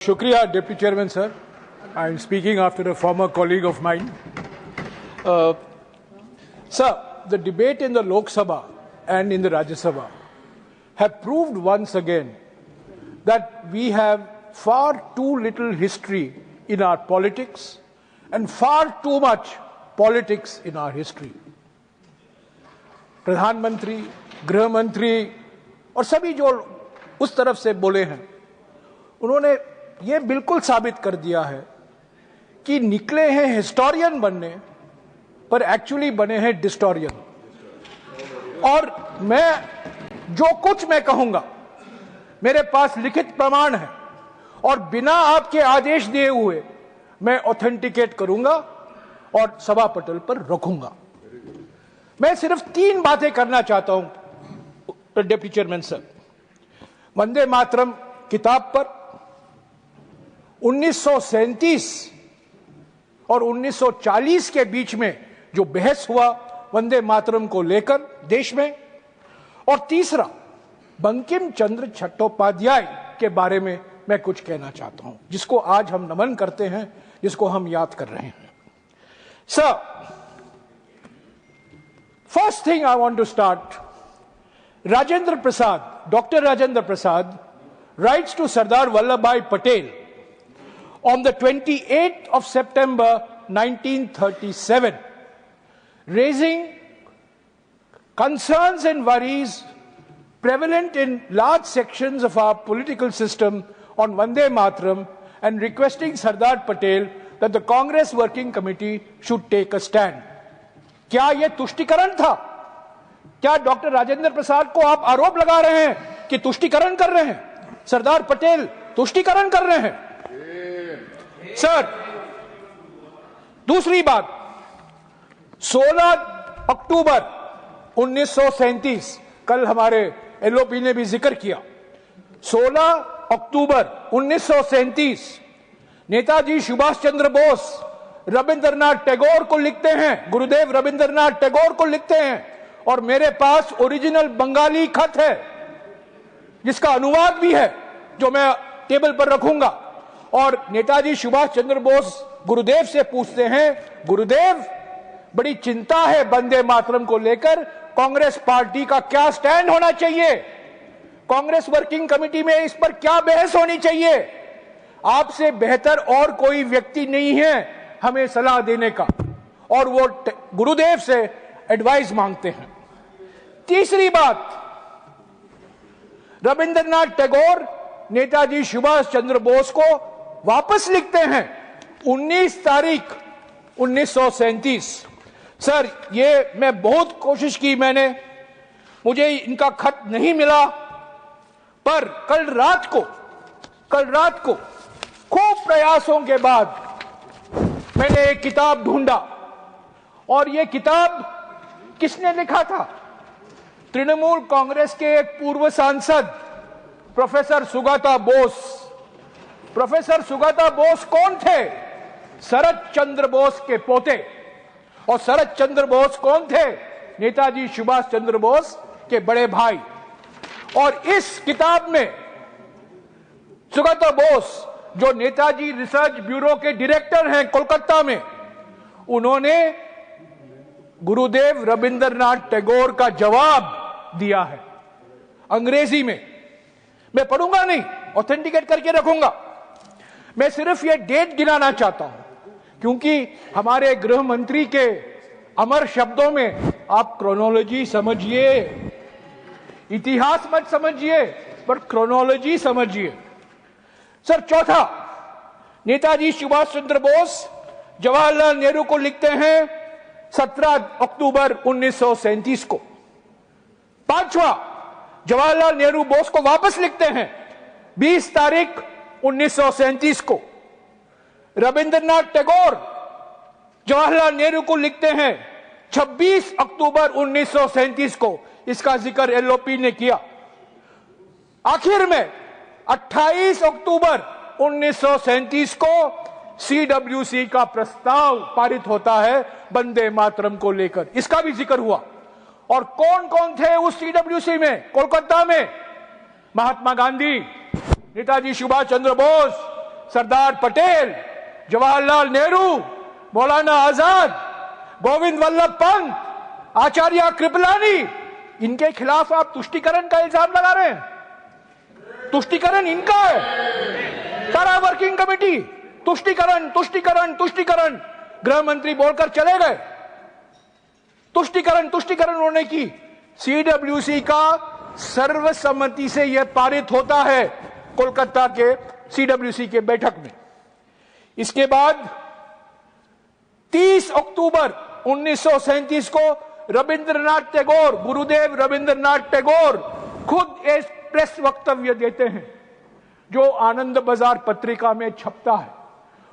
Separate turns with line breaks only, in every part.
Shukriya, Deputy Chairman, sir. I am speaking after a former colleague of mine. Sir, the debate in the Lok Sabha and in the Rajya Sabha have proved once again that we have far too little history in our politics and far too much politics in our history. प्रधानमंत्री, गृह मंत्री और सभी जो उस तरफ से बोले हैं, उन्होंने ये बिल्कुल साबित कर दिया है कि निकले हैं हिस्टोरियन बनने पर एक्चुअली बने हैं डिस्टोरियन। और मैं जो कुछ मैं कहूंगा मेरे पास लिखित प्रमाण है और बिना आपके आदेश दिए हुए मैं ऑथेंटिकेट करूंगा और सभा पटल पर रखूंगा। मैं सिर्फ 3 बातें करना चाहता हूं deputy chairman sir. Vande Mataram किताब पर 1937 और 1940 के बीच में जो बहस हुआ वंदे मातरम को लेकर देश में, और तीसरा बंकिम चंद्र चट्टोपाध्याय के बारे में मैं कुछ कहना चाहता हूं, जिसको आज हम नमन करते हैं, जिसको हम याद कर रहे हैं। Sir, first thing I want to start, Rajendra Prasad, doctor Rajendra Prasad writes to Sardar Vallabhbhai Patel on the 28th of September 1937, raising concerns and worries prevalent in large sections of our political system on Vande Mataram and requesting Sardar Patel that the Congress Working Committee should take a stand. क्या यह तुष्टिकरण था? क्या doctor Rajendra प्रसाद को आप आरोप लगा रहे हैं कि तुष्टिकरण कर रहे हैं? सरदार पटेल तुष्टिकरण कर रहे हैं? सर, दूसरी बात, 16 अक्टूबर 1937, कल हमारे एलओपी ने भी जिक्र किया, 16 अक्टूबर 1937 नेताजी सुभाष चंद्र बोस रविंद्रनाथ टैगोर को लिखते हैं, गुरुदेव रविंद्रनाथ टैगोर को लिखते हैं, और मेरे पास ओरिजिनल बंगाली खत है जिसका अनुवाद भी है जो मैं टेबल पर रखूंगा। और नेताजी सुभाष चंद्र बोस गुरुदेव से पूछते हैं, गुरुदेव बड़ी चिंता है वंदे मातरम को लेकर, कांग्रेस पार्टी का क्या स्टैंड होना चाहिए, कांग्रेस वर्किंग कमेटी में इस पर क्या बहस होनी चाहिए? आपसे बेहतर और कोई व्यक्ति नहीं है हमें सलाह देने का, और वो गुरुदेव से एडवाइस मांगते हैं। तीसरी बात, रविंद्रनाथ टैगोर नेताजी सुभाष चंद्र बोस को वापस लिखते हैं 19 तारीख 1937। सर, ये मैं बहुत कोशिश की, मुझे इनका खत नहीं मिला, पर कल रात को खूब प्रयासों के बाद मैंने एक किताब ढूंढा, और ये किताब किसने लिखा था? तृणमूल कांग्रेस के एक पूर्व सांसद प्रोफेसर सुगाता बोस। प्रोफेसर सुगाता बोस कौन थे? शरद चंद्र बोस के पोते। और शरद चंद्र बोस कौन थे? नेताजी सुभाष चंद्र बोस के बड़े भाई। और इस किताब में सुगाता बोस, जो नेताजी रिसर्च ब्यूरो के डायरेक्टर हैं कोलकाता में, उन्होंने गुरुदेव रविंद्रनाथ टैगोर का जवाब दिया है अंग्रेजी में। मैं पढ़ूंगा नहीं, ऑथेंटिकेट करके रखूंगा। मैं सिर्फ ये डेट गिनाना चाहता हूं, क्योंकि हमारे गृह मंत्री के अमर शब्दों में आप क्रोनोलॉजी समझिए, इतिहास मत समझिए, पर क्रोनोलॉजी समझिए। सर, चौथा, नेताजी सुभाष चंद्र बोस जवाहरलाल नेहरू को लिखते हैं 17 अक्टूबर 1937 को। पांचवा, जवाहरलाल नेहरू बोस को वापस लिखते हैं 20 तारीख 1937 को। रविंद्रनाथ टैगोर जवाहरलाल नेहरू को लिखते हैं 26 अक्टूबर 1937 को। इसका जिक्र एलओपी ने किया। आखिर में 28 अक्टूबर 1937 को सीडब्ल्यूसी का प्रस्ताव पारित होता है वंदे मातरम को लेकर, इसका भी जिक्र हुआ। और कौन कौन थे उस सीडब्ल्यूसी में? कोलकाता में महात्मा गांधी, नेताजी सुभाष चंद्र बोस, सरदार पटेल, जवाहरलाल नेहरू, मौलाना आजाद, गोविंद वल्लभ पंत, आचार्य कृपलानी, इनके खिलाफ आप तुष्टीकरण का इल्जाम लगा रहे हैं। तुष्टीकरण इनका है। सारा वर्किंग कमेटी तुष्टीकरण तुष्टीकरण तुष्टीकरण, गृह मंत्री बोलकर चले गए। तुष्टीकरण तुष्टीकरण उन्होंने की। सीडब्ल्यूसी का सर्वसम्मति से यह पारित होता है कोलकाता के सीडब्ल्यूसी के बैठक में। इसके बाद 30 अक्टूबर 1937 को रविंद्रनाथ टैगोर, गुरुदेव रविंद्रनाथ टैगोर खुद एक प्रेस वक्तव्य देते हैं जो आनंद बाजार पत्रिका में छपता है।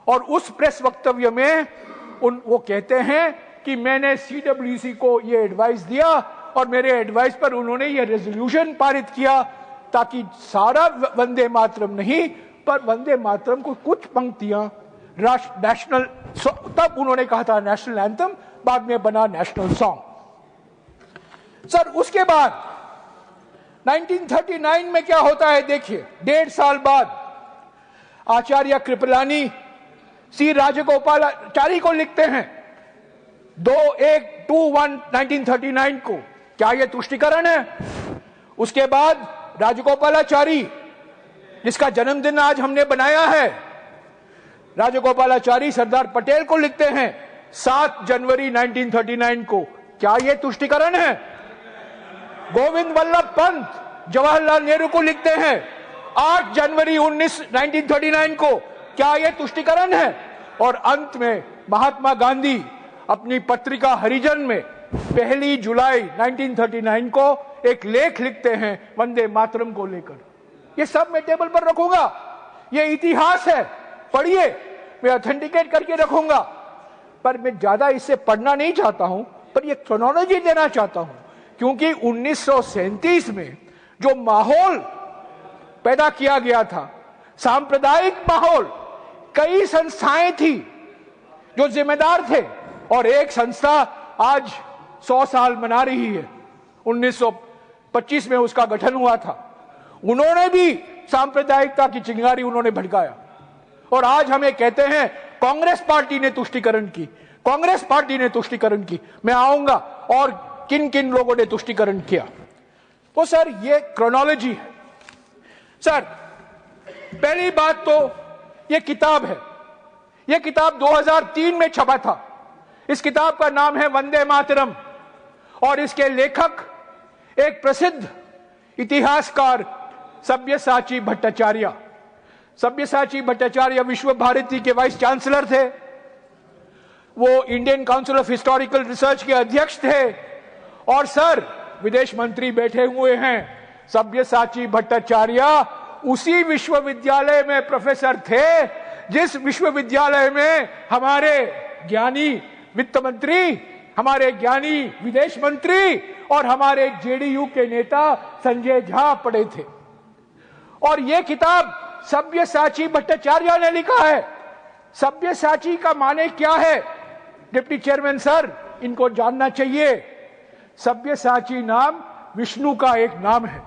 और उस प्रेस वक्तव्य में वो कहते हैं कि मैंने सीडब्ल्यूसी को ये एडवाइस दिया और मेरे एडवाइस पर उन्होंने ये रेजोल्यूशन पारित किया ताकि सारा वंदे मातरम नहीं, पर वंदे मातरम को कुछ पंक्तियां नेशनल, तब उन्होंने कहा था नेशनल एंथम, बाद में बना नेशनल सॉन्ग। सर उसके बाद 1939 में क्या होता है देखिए। 1.5 साल बाद आचार्य कृपलानी सी राजगोपालाचारी को लिखते हैं 21/1/1939 को, क्या यह तुष्टीकरण है? उसके बाद राजगोपालाचारी, जिसका जन्मदिन आज हमने बनाया है, राजगोपालाचारी सरदार पटेल को लिखते हैं 7 जनवरी 1939 को, क्या यह तुष्टीकरण है? गोविंद वल्लभ पंत जवाहरलाल नेहरू को लिखते हैं 8 जनवरी 1939 को, क्या यह तुष्टीकरण है? और अंत में महात्मा गांधी अपनी पत्रिका हरिजन में 1 जुलाई 1939 को एक लेख लिखते हैं वंदे मातरम को लेकर। ये सब मैं टेबल पर रखूंगा, ये इतिहास है, पढ़िए, मैं ऑथेंटिकेट करके रखूंगा। पर मैं ज्यादा इससे पढ़ना नहीं चाहता हूं, पर ये क्रोनोलॉजी देना चाहता हूं, क्योंकि 1937 में जो माहौल पैदा किया गया था, सांप्रदायिक माहौल, कई संस्थाएं थी जो जिम्मेदार थे, और एक संस्था आज 100 साल मना रही है, 1925 में उसका गठन हुआ था। उन्होंने भी सांप्रदायिकता की चिंगारी उन्होंने भड़काया, और आज हमें कहते हैं कांग्रेस पार्टी ने तुष्टीकरण की, कांग्रेस पार्टी ने तुष्टीकरण की। मैं आऊंगा और किन किन लोगों ने तुष्टीकरण किया। तो सर ये क्रोनोलॉजी है। सर पहली बात तो ये किताब है, ये किताब 2003 में छपा था। इस किताब का नाम है वंदे मातरम, और इसके लेखक एक प्रसिद्ध इतिहासकार सब्यसाची भट्टाचार्य। सब्यसाची भट्टाचार्य विश्व भारती के वाइस चांसलर थे, वो Indian council of historical research के अध्यक्ष थे, और सर विदेश मंत्री बैठे हुए हैं। सब्यसाची भट्टाचार्य उसी विश्वविद्यालय में प्रोफेसर थे जिस विश्वविद्यालय में हमारे ज्ञानी वित्त मंत्री, हमारे ज्ञानी विदेश मंत्री और हमारे जेडीयू के नेता संजय झा पढ़े थे। और यह किताब सब्यसाची भट्टाचार्य ने लिखा है। सब्यसाची का माने क्या है डिप्टी चेयरमैन सर, इनको जानना चाहिए। सब्यसाची नाम विष्णु का एक नाम है,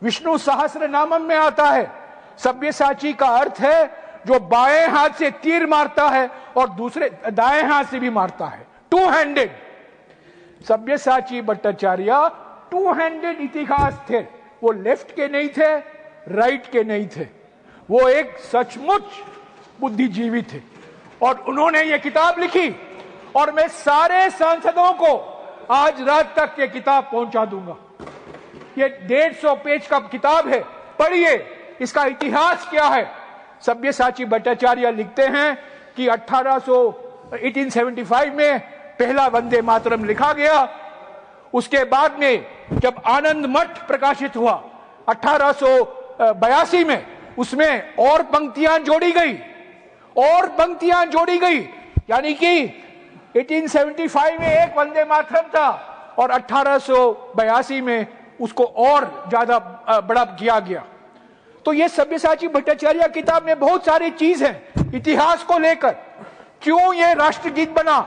विष्णु सहस्त्र नामम में आता है। सब्यसाची का अर्थ है जो बाएं हाथ से तीर मारता है और दूसरे दाएं हाथ से भी मारता है, two handed. Sabyasachi Bhattacharya two handed इतिहास थे, वो लेफ्ट के नहीं थे, राइट के नहीं थे, वो एक सचमुच बुद्धिजीवी थे। और उन्होंने ये किताब लिखी, और मैं सारे सांसदों को आज रात तक ये किताब पहुंचा दूंगा। ये 150 पेज का किताब है, पढ़िए इसका इतिहास क्या है। सब्यसाची भट्टाचार्य लिखते हैं कि 1875 में पहला वंदे मातरम लिखा गया। उसके बाद में जब आनंद मठ प्रकाशित हुआ 1882 में, उसमें और पंक्तियां जोड़ी गई, और पंक्तियां जोड़ी गई, यानी कि 1875 में एक वंदे मातरम था और 1882 में उसको और ज्यादा बड़ा किया गया। तो ये सब्यसाची भट्टाचार्य किताब में बहुत सारी चीज है इतिहास को लेकर, क्यों ये राष्ट्रगीत बना,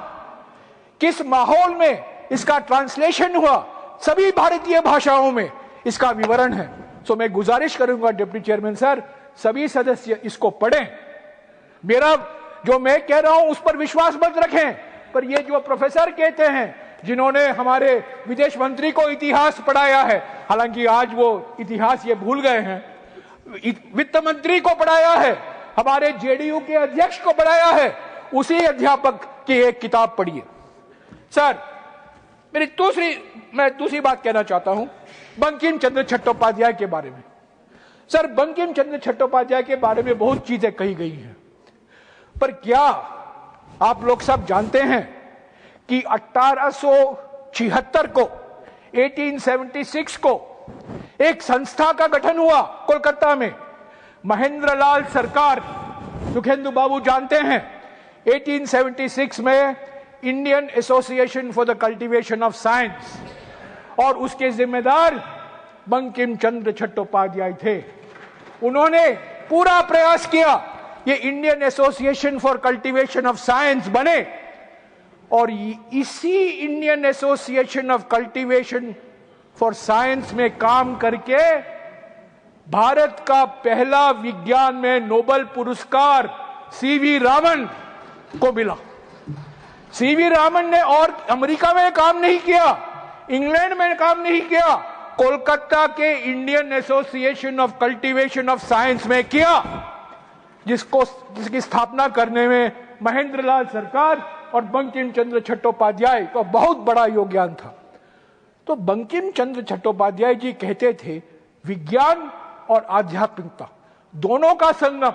किस माहौल में इसका ट्रांसलेशन हुआ, सभी भारतीय भाषाओं में इसका विवरण है। सो मैं गुजारिश करूंगा डिप्टी चेयरमैन सर, सभी सदस्य इसको पढ़ें मेरा जो मैं कह रहा हूं उस पर विश्वास मत रखें, पर ये जो प्रोफेसर कहते हैं जिन्होंने हमारे विदेश मंत्री को इतिहास पढ़ाया है, हालांकि आज वो इतिहास ये भूल गए हैं, वित्त मंत्री को पढ़ाया है, हमारे जेडीयू के अध्यक्ष को पढ़ाया है, उसी अध्यापक की एक किताब पढ़िए। सर, मैं दूसरी बात कहना चाहता हूं बंकिम चंद्र चट्टोपाध्याय के बारे में। सर, बंकिम चंद्र चट्टोपाध्याय के बारे में बहुत चीजें कही गई हैं, पर क्या आप लोग सब जानते हैं कि 1876 को 1876 को एक संस्था का गठन हुआ कोलकाता में, महेंद्र लाल सरकार, सुखेंदु बाबू जानते हैं, 1876 में Indian association for the cultivation of science, और उसके जिम्मेदार बंकिम चंद्र चट्टोपाध्याय थे। उन्होंने पूरा प्रयास किया ये Indian association for cultivation of science बने, और इसी Indian association of cultivation for science में काम करके भारत का पहला विज्ञान में नोबेल पुरस्कार सीवी रामन को मिला। सीवी रामन ने और अमेरिका में काम नहीं किया, इंग्लैंड में काम नहीं किया, कोलकाता के Indian association of cultivation of science में किया, जिसकी स्थापना करने में महेंद्र लाल सरकार और बंकिम चंद्र चट्टोपाध्याय का बहुत बड़ा योगदान था। तो बंकिम चंद्र चट्टोपाध्याय जी कहते थे विज्ञान और आध्यात्मिकता दोनों का संगम,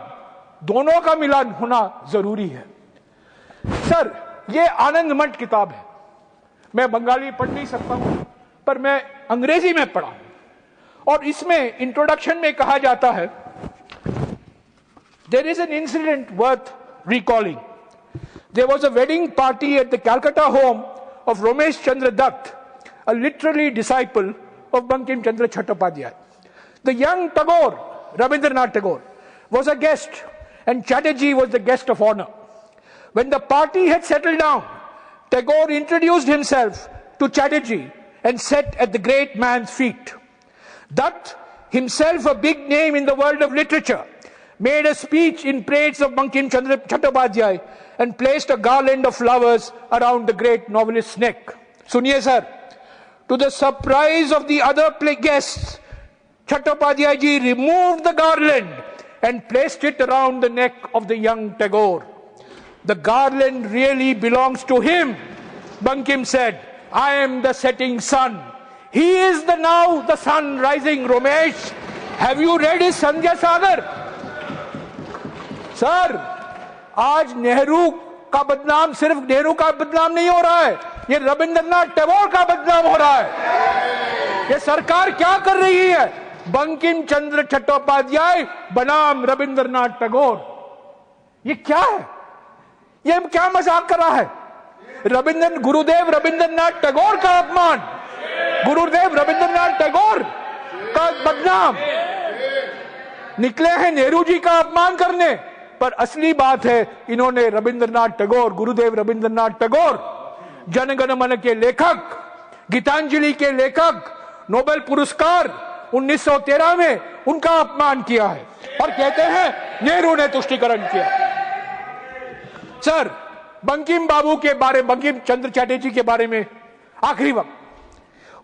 दोनों का मिलन होना जरूरी है। सर, ये आनंद मठ किताब है, मैं बंगाली पढ़ नहीं सकता हूं, पर मैं अंग्रेजी में पढ़ा, और इसमें इंट्रोडक्शन में कहा जाता है, there is an incident worth recalling. There was a wedding party at the Calcutta home of Ramesh Chandra Dutt, a literary disciple of Bankim Chandra Chattopadhyay. The young Tagore, Rabindranath Tagore, was a guest, and Chatterjee was the guest of honor. When the party had settled down, Tagore introduced himself to Chatterjee and sat at the great man's feet. Dutt, himself a big name in the world of literature, made a speech in praise of Bankim Chandra Chattopadhyay and placed a garland of flowers around the great novelist's neck. Suniye sir, to the surprise of the other guests, Chattopadhyay ji removed the garland and placed it around the neck of the young Tagore. The garland really belongs to him, Bankim said. I am the setting sun. He is now the sun rising, Ramesh. Have you read his Sandhya Sagar? Sir, आज नेहरू का बदनाम सिर्फ नेहरू का बदनाम नहीं हो रहा है, ये रविंद्रनाथ टैगोर का बदनाम हो रहा है। ये सरकार क्या कर रही है? बंकिम चंद्र चट्टोपाध्याय बनाम रविंद्रनाथ टैगोर, ये क्या है? ये क्या मजाक कर रहा है? गुरुदेव रविंद्रनाथ टैगोर का अपमान, गुरुदेव रविंद्रनाथ टैगोर का बदनाम, निकले हैं नेहरू जी का अपमान करने, पर असली बात है इन्होंने रविंद्रनाथ टैगोर, गुरुदेव रविंद्रनाथ टैगोर, जनगण मन के लेखक, गीतांजलि के लेखक, नोबेल पुरस्कार 1913 में उनका अपमान किया है, और कहते हैं नेहरू ने तुष्टीकरण किया। सर, बंकिम बाबू के बारे, बंकिम चंद्र चटर्जी के बारे में आखिरी वक्त,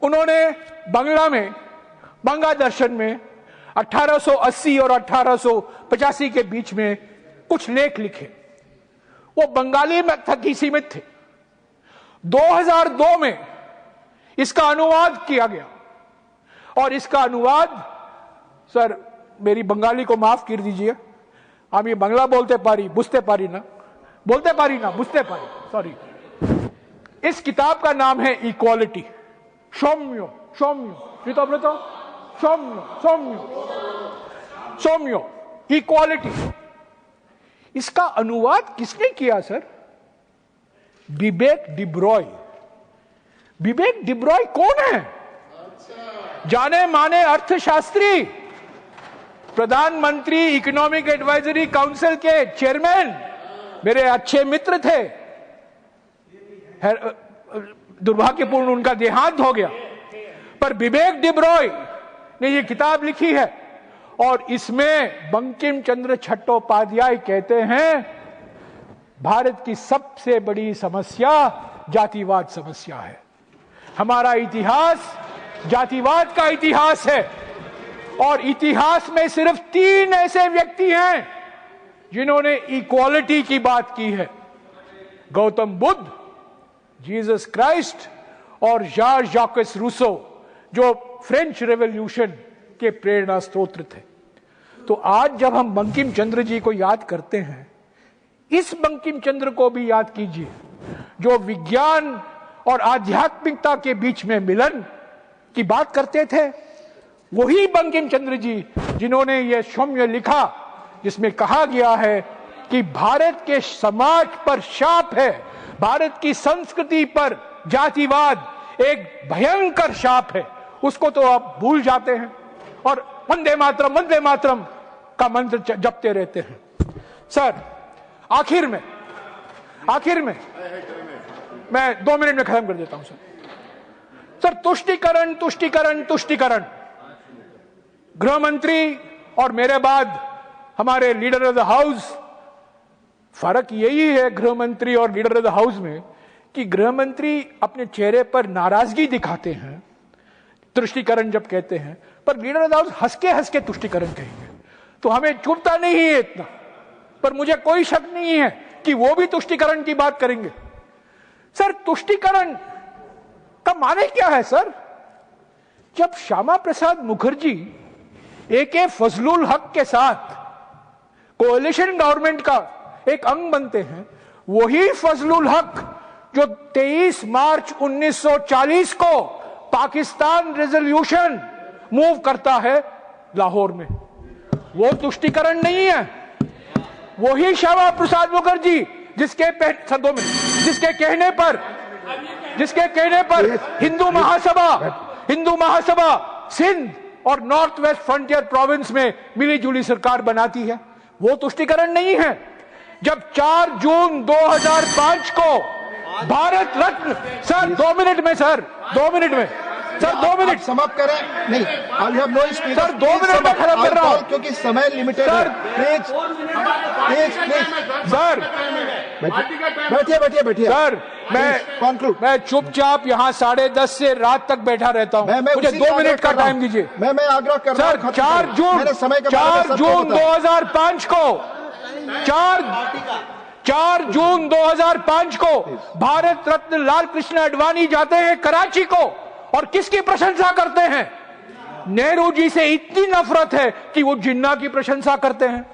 उन्होंने बंगला में, बंगा दर्शन में 1880 और 1885 के बीच में कुछ लेख लिखे। वो बंगाली में तक ही सीमित थे। 2002 में इसका अनुवाद किया गया, और इसका अनुवाद, सर मेरी बंगाली को माफ कर दीजिए, हम ये बंगला बोलते पारी बुझते पारी ना, बोलते पारी ना बुझते पारी, सॉरी। इस किताब का नाम है इक्वालिटी। सौम्यो, सौम्यो, सौम्यो, इक्वालिटी। इसका अनुवाद किसने किया सर? विवेक डिब्रॉय। विवेक डिब्रॉय कौन है? जाने माने अर्थशास्त्री, प्रधानमंत्री इकोनॉमिक एडवाइजरी काउंसिल के चेयरमैन, मेरे अच्छे मित्र थे। दुर्भाग्यपूर्ण उनका देहांत हो गया, पर विवेक डिब्रॉय ने यह किताब लिखी है, और इसमें बंकिम चंद्र चट्टोपाध्याय कहते हैं भारत की सबसे बड़ी समस्या जातिवाद समस्या है। हमारा इतिहास जातिवाद का इतिहास है और इतिहास में सिर्फ 3 ऐसे व्यक्ति हैं जिन्होंने इक्वालिटी की बात की है। गौतम बुद्ध, जीसस क्राइस्ट और जॉर्ज जैकस रूसो, जो फ्रेंच रेवोल्यूशन के प्रेरणा स्रोत थे। तो आज जब हम बंकिम चंद्र जी को याद करते हैं, इस बंकिम चंद्र को भी याद कीजिए जो विज्ञान और आध्यात्मिकता के बीच में मिलन की बात करते थे। वही बंकिम चंद्र जी जिन्होंने यह सौम्य लिखा जिसमें कहा गया है कि भारत के समाज पर शाप है, भारत की संस्कृति पर जातिवाद एक भयंकर शाप है। उसको तो आप भूल जाते हैं और वंदे मातरम का मंत्र जपते रहते हैं। सर, आखिर में मैं 2 मिनट में खत्म कर देता हूं। सर, तुष्टीकरण गृह मंत्री और मेरे बाद हमारे लीडर ऑफ द हाउस, फर्क यही है गृह मंत्री और लीडर ऑफ द हाउस में कि गृह मंत्री अपने चेहरे पर नाराजगी दिखाते हैं तुष्टीकरण जब कहते हैं, पर लीडर ऑफ द हाउस हंस के तुष्टीकरण कहेंगे। तो हमें चुभता नहीं है इतना, पर मुझे कोई शक नहीं है कि वो भी तुष्टीकरण की बात करेंगे। सर, तुष्टीकरण का माने क्या है सर? जब श्यामा प्रसाद मुखर्जी AK फजलुल हक के साथ कोalition गवर्नमेंट का एक अंग बनते हैं, वही फजलुल हक जो 23 मार्च 1940 को पाकिस्तान रेजोल्यूशन मूव करता है लाहौर में, वो तुष्टीकरण नहीं है। वही श्यामा प्रसाद मुखर्जी जिसके कहने पर हिंदू महासभा सिंध और नॉर्थ वेस्ट फ्रंटियर प्रोविंस में मिली जुली सरकार बनाती है, वो तुष्टीकरण नहीं है। जब 4 जून 2005 को भारत रत्न, सर 2 मिनट में
समाप्त करें। नहीं,
सर 2 मिनट में खत्म कर रहा हूं
क्योंकि समय लिमिटेड है। प्लीज
सर,
बैठिए
सर, मैं चुपचाप यहाँ 10:30 से रात तक बैठा रहता हूँ। मुझे 2 मिनट का टाइम दीजिए।
मैं आग्रह कर रहा हूँ
सर, 4 जून 2005 को भारत रत्न लाल कृष्ण आडवाणी जाते हैं कराची को और किसकी प्रशंसा करते हैं? नेहरू जी से इतनी नफरत है कि वो जिन्ना की प्रशंसा करते हैं।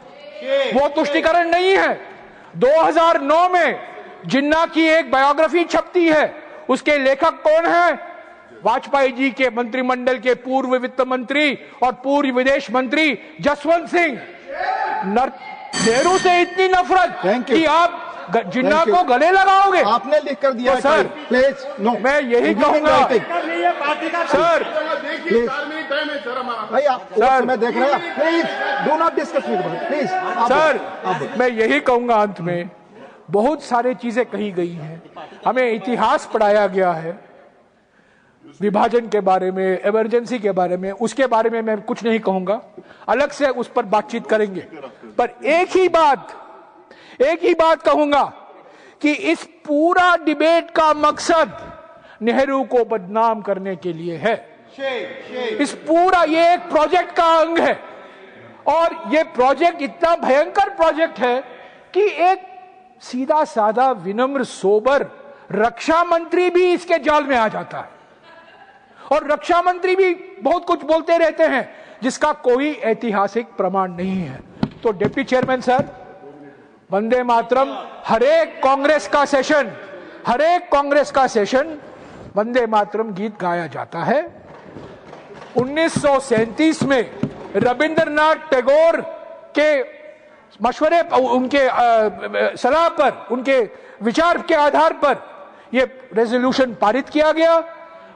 वो तुष्टीकरण नहीं है। 2009 में जिन्ना की एक बायोग्राफी छपती है, उसके लेखक कौन है? वाजपेयी जी के मंत्रिमंडल के पूर्व वित्त मंत्री और पूर्व विदेश मंत्री जसवंत सिंह। नेहरू से इतनी नफरत कि आप जिन्ना को गले लगाओगे।
आपने लिख कर दिया
तो सर,
प्लीज नो,
मैं यही कहूंगा सर,
सर मैं देख रहा हूं, please do not discuss with me, please
sir. मैं यही कहूंगा अंत में, बहुत सारी चीजें कही गई हैं, हमें इतिहास पढ़ाया गया है विभाजन के बारे में, इमरजेंसी के बारे में, उसके बारे में मैं कुछ नहीं कहूंगा, अलग से उस पर बातचीत करेंगे। पर एक ही बात कहूंगा कि इस पूरा डिबेट का मकसद नेहरू को बदनाम करने के लिए है। इस पूरा ये एक प्रोजेक्ट का अंग है और ये प्रोजेक्ट इतना भयंकर प्रोजेक्ट है कि एक सीधा साधा विनम्र सोबर रक्षा मंत्री भी इसके जाल में आ जाता है और रक्षा मंत्री भी बहुत कुछ बोलते रहते हैं जिसका कोई ऐतिहासिक प्रमाण नहीं है। तो deputy chairman sir, Vande Mataram, हर एक कांग्रेस का सेशन वंदे मातरम गीत गाया जाता है। 1937 में रविंद्रनाथ टैगोर के मशवरे, उनके सलाह पर, उनके विचार के आधार पर यह रेजोल्यूशन पारित किया गया।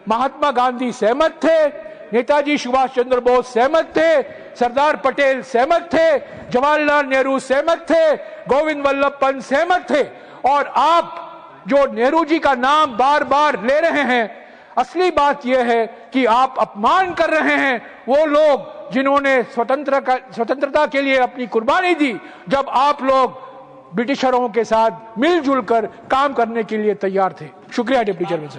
महात्मा गांधी सहमत थे, नेताजी सुभाष चंद्र बोस सहमत थे, सरदार पटेल सहमत थे, जवाहरलाल नेहरू सहमत थे, गोविंद वल्लभ पंत सहमत थे। और आप जो नेहरू जी का नाम बार बार ले रहे हैं, असली बात यह है कि आप अपमान कर रहे हैं वो लोग जिन्होंने स्वतंत्रता के लिए अपनी कुर्बानी दी। जब आप लोग ब्रिटिशरों के साथ मिलजुल कर काम करने के लिए तैयार थे। शुक्रिया डिप्टी चेयरमैन साहब।